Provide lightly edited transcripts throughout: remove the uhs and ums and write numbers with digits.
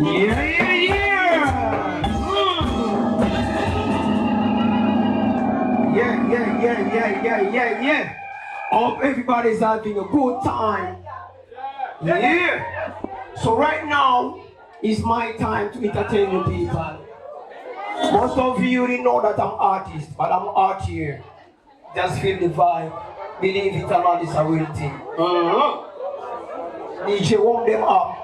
Yeah, yeah, yeah. Yeah. Hope everybody's having a good time. Yeah. So right now is my time to entertain you people. Most of you already know that I'm artist, but I'm out here. Just feel the vibe. Believe it or not, it's a real thing. DJ, warm them up.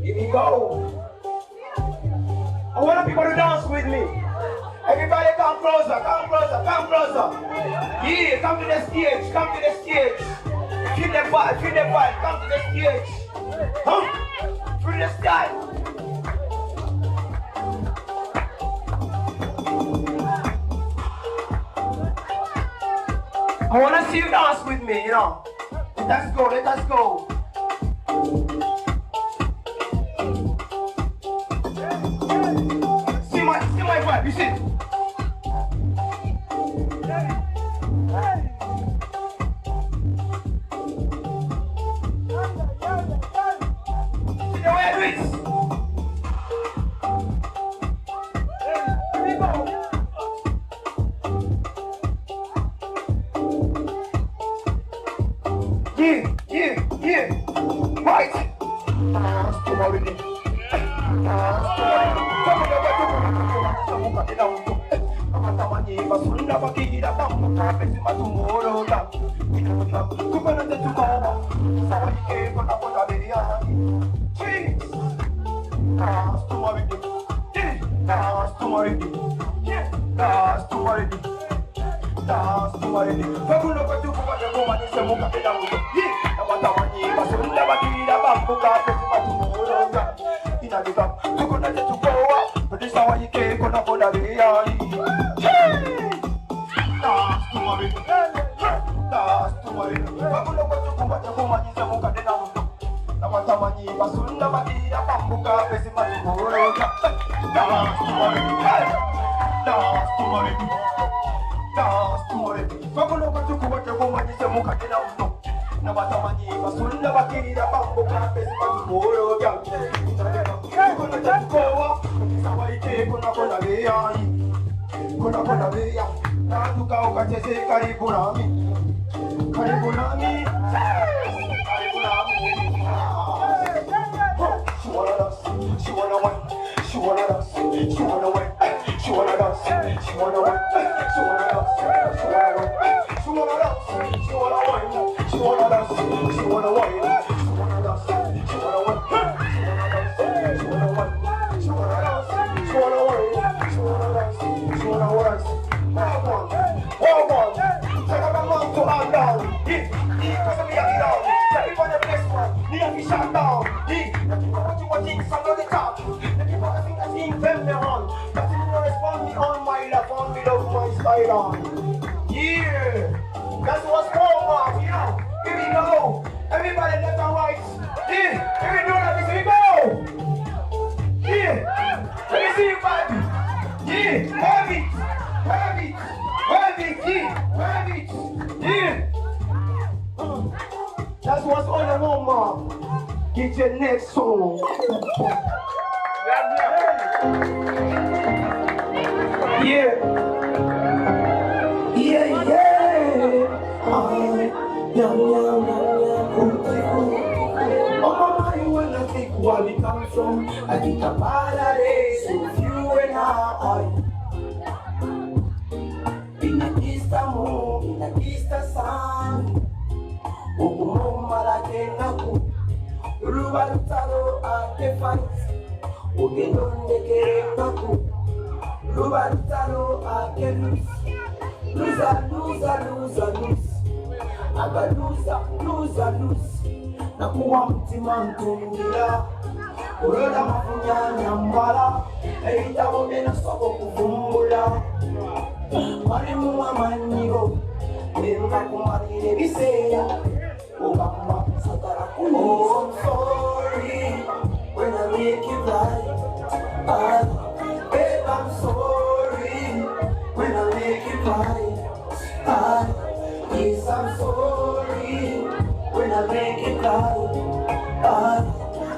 Here we go. I want people to dance with me. Everybody come closer, come closer, come closer. Yeah, come to the stage, come to the stage. Feel the vibe, come to the stage. Huh? Through the sky. I want to see you dance with me, you know. Let us go. See my vibe, you see? See the way I do it? Yeah. Right. That's what's on the moment. Get your next song. Yeah. Oh, my, when I think where we come from, I think about a days with you and I. In a distant moon, in a distant sun. Malakenaku, Rubalutalo at the fight. Ugendonde Kerenaku, Rubalutalo at the lose. Lose. Nakuwa mtima mtumila. Uroda mafunya nyambala. Eita wogena soko kufumbula. Marimu wa manigo. Memba kumarire biseya. Oh, I'm sorry when I make you cry. Babe, I'm sorry when I make you cry. Yes, I'm sorry when I I make you cry.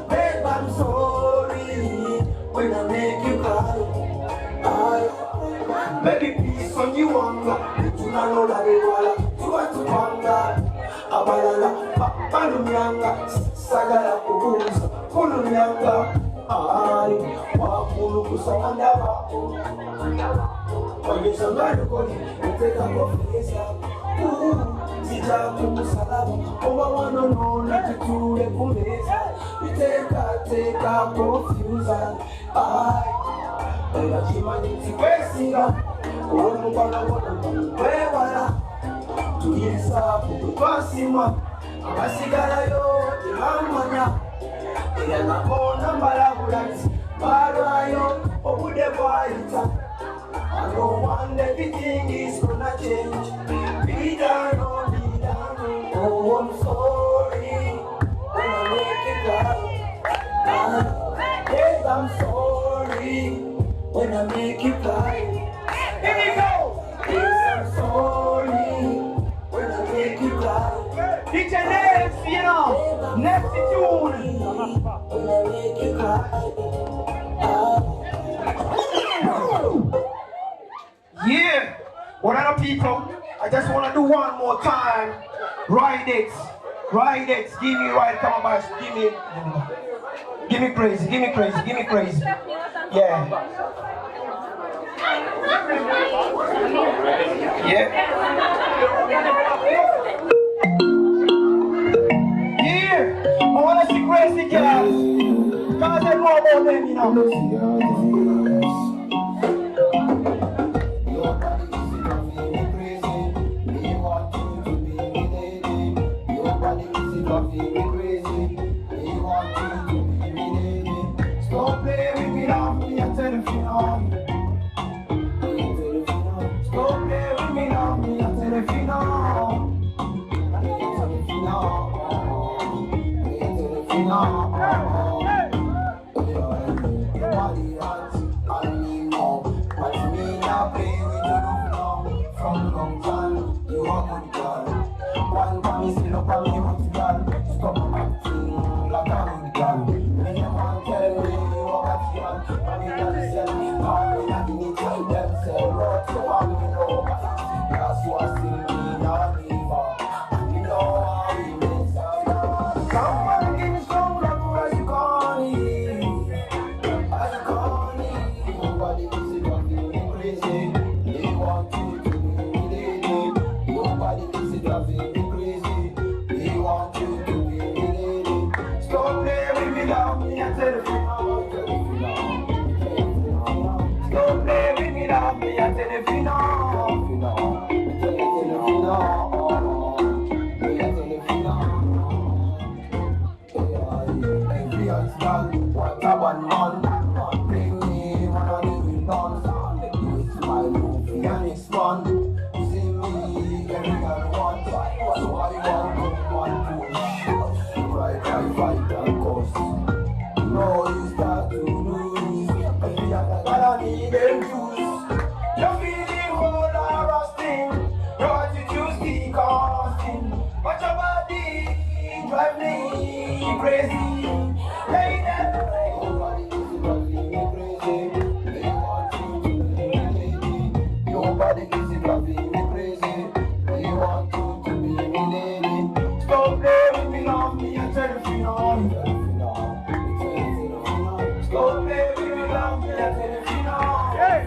Babe, I'm sorry when I make you cry. Baby, please, on you wanga. You know that you want to wanga. Abalala, palunyanga, sagala kubuza, kulunyanga. Ay, wakulu kusawanda wako. Wanyesangani koni, uteka kofisa. Sija kumusalaba, oba wanonona tutule kumeza. Iteka confusion. Ay, ela chimani tikwesinga. Urumukwana wana mwewala. Tuyisa kutwasima. Amasigala yo tihamanya. Ela nakona mbalabulati. Barayo obude bwaita. I don't want everything is gonna change. Be done, oh, I'm sorry when I make you cry. Yes, I'm sorry when I make you cry. Here we go. Yes, I'm sorry when I make you cry. DJ next, you know, next tune. When I make you cry. Yeah, what other people? I just want to do one more time. Ride it. Give me right, come on, boys. Give me crazy. Yeah. Yeah. I want to see crazy girls. Because I know about them, you know. Stop playing with me now, me a telephone. Stop playing with me now, me a telephone. Nobody has and me more. But me not play with you now. From long time, you are good girl. One time you still up on me with girl. Stop acting like a good girl. When you want to tell me you are a girl, and you not listen, how me not in it, them say road, so I me know. That's why still me not leave her. And you know how we miss her. Someone give me some love as you call it. Nobody is driving me crazy. They want you to be lady. Nobody is driving me crazy. They want you to be lady. Stop playing with me now, me a telephone. Stop playing with me now, me a telephone. What a one man, bring me one of the dance. It's my movie and it's fun. See me, every girl want. So I want to push. Right, fight and cost. No, you start to lose. Every other girl I need them juice. You're feeling whole and rusting. Your attitude still costing. But your body drive me crazy. Nobody is driving me crazy. They want you to be lady. Nobody is driving me crazy. They want you to be me lady. Stop playing with me now, me a telephone. Stop playing with me now, me a telephone. Hey.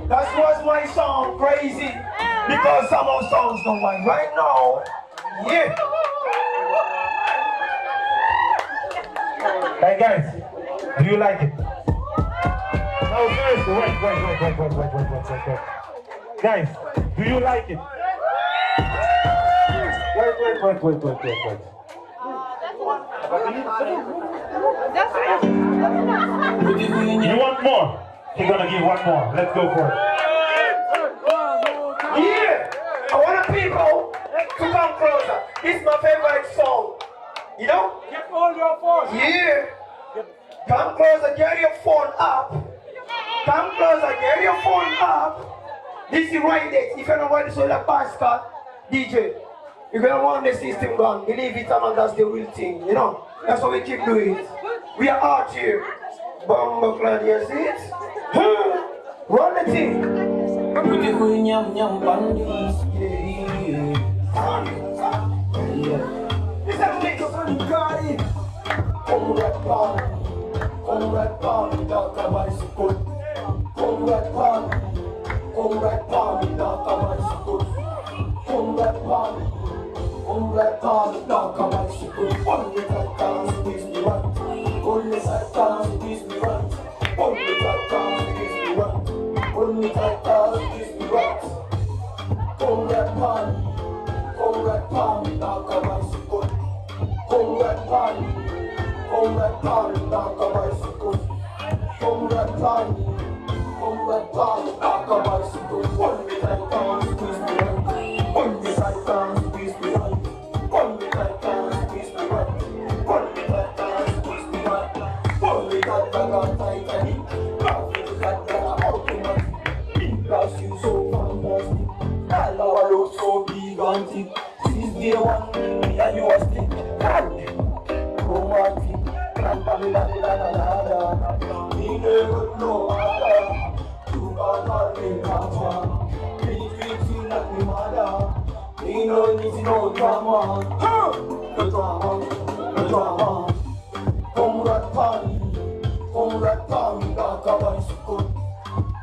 That was my song, Crazy, because some of songs don't like right now. Yeah. Hey guys, do you like it? No, seriously, wait. Guys, do you like it? Wait. You want more? He's gonna give one more. Let's go for it. Yeah! I want the people to come closer. This is my favorite song. You know? Get all your phone. Yeah. Come closer, get your phone up. Come closer, get your phone up. This is right there. If you don't want to show the pastor, DJ, you're gonna want the system gone. Believe it, man, that's the real thing. You know? That's what we keep doing it. We are out here. Bumbo clan, you see it? Run the thing. This is make up on the garden. Come right palm, without a bicycle. Come right palm, without a bicycle. Come right palm, without a bicycle. Only that dance please me right. Only that dance please me right. Only that dance please me right. Only that dance please me right. Come right palm, without a bicycle. Come right palm, without a bicycle. Come right palm, without a bicycle. Only that dance please me right. Only that dance please me right. Only that dance please me right. Only that dance please me right. Only that got Titanic. Only that got automatic. In class you so fantastic. All our look so big and thick. Since day one, me and you are stick. Romantic. Me never know other. You can't call me papa. Me treating like me mother. Me no need no drama. No drama. Come right palm, like a bicycle.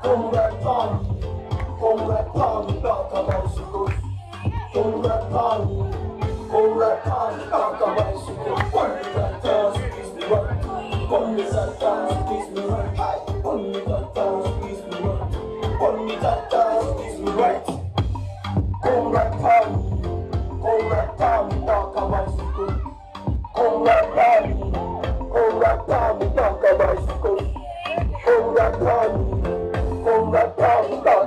Come right palm, like a bicycle. Come right palm, like a bicycle. Only that dance please me right. Only that dance please me right. Only that dance please me right. Only that dance please me right. Come right palm, like a bicycle. Come right palm, like a bicycle. Come right palm, like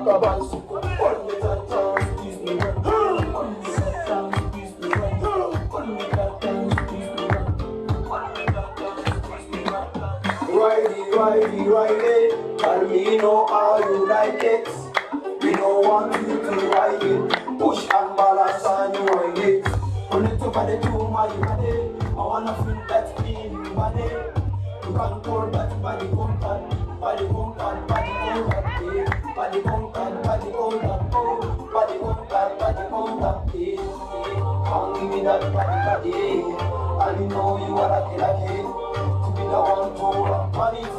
a bicycle. Only that dance please me right. Only that dance please me right. Only that dance please me right. Only that dance please me right. Ridey. Tell me know how you like it. We don't want you to ride it. Push and balance and you ride it. Only to body to my body. I wanna feel that in your body. You can pour that body contact. Body contact, body contact, yeah. Body contact, body contact, oh. Body contact, yeah. Come give me that body, yeah. And you know you are a killer, yeah. To be the one to rock on it.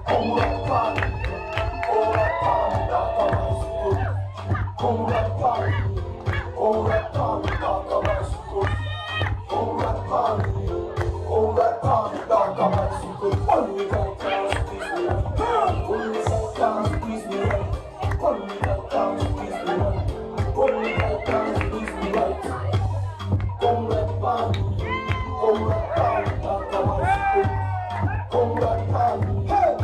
Come right palm, without a bicycle. Come right palm, without a bicycle. Come right palm, without a bicycle. Only that dance please me right. Only that dance please me right. Only that dance please me right. Only that dance please me right. Come right palm, without a bicycle. Come right palm, without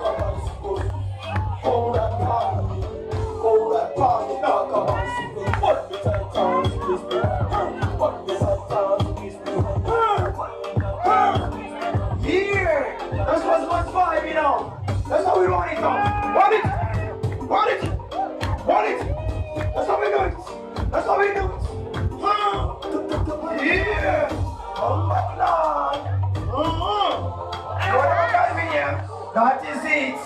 a bicycle. Come right palm, without a bicycle. Only that dance please me right. Only that dance please me right. Yeah, that's what's vibe, you know. That's how we run it now. Run it. That's how we do it. Yeah. Kaibigan, that is it.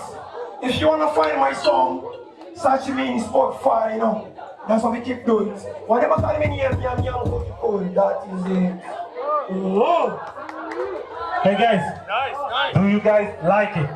If you wanna find my song, search me in Spotify, you know. That's what we keep doing. Whatever call me name, that is it. Hey guys, do you guys like it?